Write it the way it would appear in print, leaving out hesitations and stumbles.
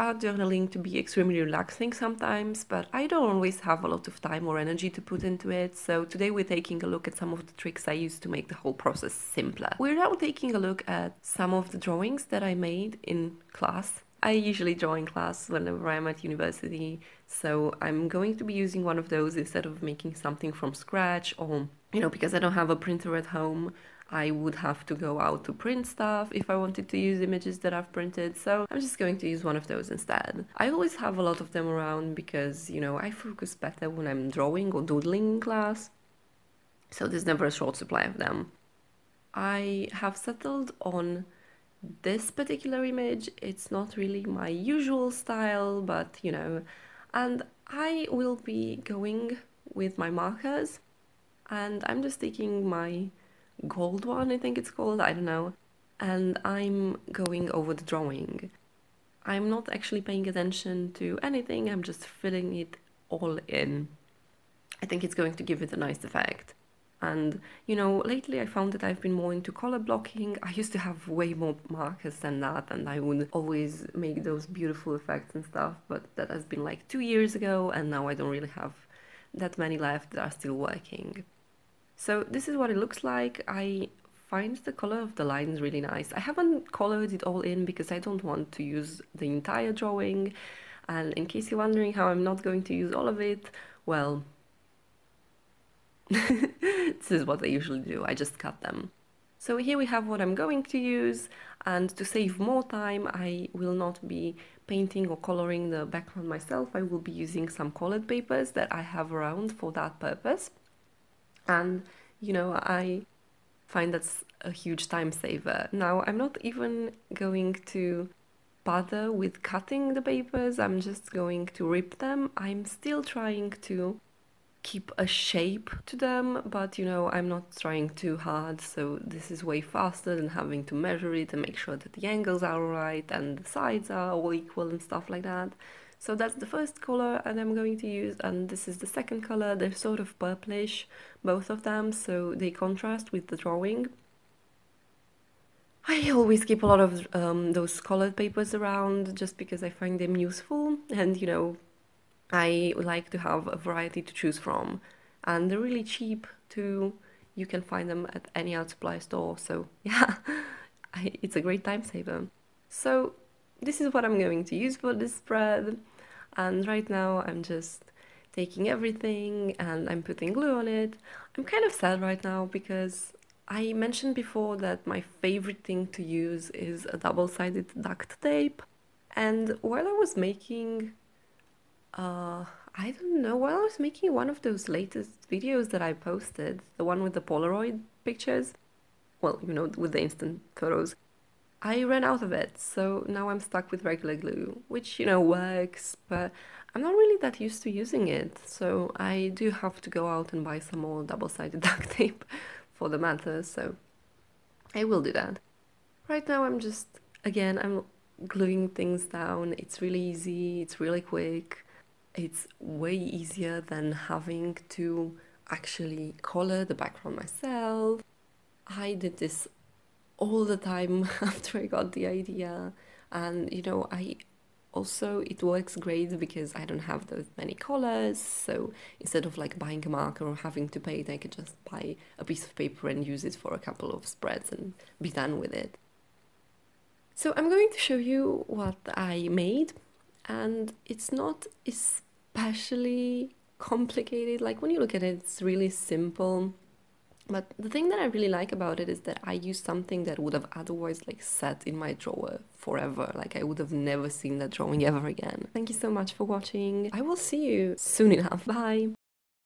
art journaling to be extremely relaxing sometimes, but I don't always have a lot of time or energy to put into it, so today we're taking a look at some of the tricks I use to make the whole process simpler. We're now taking a look at some of the drawings that I made in class. I usually draw in class whenever I'm at university, so I'm going to be using one of those instead of making something from scratch, or, because I don't have a printer at home, I would have to go out to print stuff if I wanted to use images that I've printed, so I'm just going to use one of those instead. I always have a lot of them around because, I focus better when I'm drawing or doodling in class, so there's never a short supply of them. I have settled on this particular image. It's not really my usual style, but and I will be going with my markers, and I'm just taking my gold one, I think it's called, I don't know, and I'm going over the drawing. I'm not actually paying attention to anything, I'm just filling it all in. I think it's going to give it a nice effect. And, lately I found that I've been more into color blocking. I used to have way more markers than that, and I would always make those beautiful effects and stuff, but that has been like 2 years ago, and now I don't really have that many left that are still working. So this is what it looks like. I find the color of the lines really nice. I haven't colored it all in because I don't want to use the entire drawing, and in case you're wondering how I'm not going to use all of it, well, this is what I usually do, I just cut them. So here we have what I'm going to use, and to save more time I will not be painting or coloring the background myself. I will be using some colored papers that I have around for that purpose. And, I find that's a huge time saver. Now, I'm not even going to bother with cutting the papers, I'm just going to rip them. I'm still trying to keep a shape to them, but I'm not trying too hard, so this is way faster than having to measure it and make sure that the angles are right and the sides are all equal and stuff like that. So that's the first color and I'm going to use, and this is the second color. They're sort of purplish, both of them, so they contrast with the drawing. I always keep a lot of those colored papers around just because I find them useful, and I like to have a variety to choose from, and they're really cheap too. You can find them at any art supply store, so yeah, it's a great time saver. So this is what I'm going to use for this spread, and right now I'm just taking everything and I'm putting glue on it. I'm kind of sad right now because I mentioned before that my favorite thing to use is a double-sided duct tape, and while I was making I don't know, while I was making one of those latest videos that I posted, the one with the Polaroid pictures, well, with the instant photos, I ran out of it, so now I'm stuck with regular glue, which, works, but I'm not really that used to using it, so I do have to go out and buy some more double-sided duct tape for the matter, so I will do that. Right now I'm gluing things down. It's really easy, it's really quick. It's way easier than having to actually color the background myself. I did this all the time after I got the idea, and it works great because I don't have those many colors, so instead of like buying a marker or having to paint, I could just buy a piece of paper and use it for a couple of spreads and be done with it. So I'm going to show you what I made, and it's not especially complicated. Like, when you look at it, it's really simple, but the thing that I really like about it is that I used something that would have otherwise like sat in my drawer forever. Like, I would have never seen that drawing ever again. Thank you so much for watching. I will see you soon enough. Bye!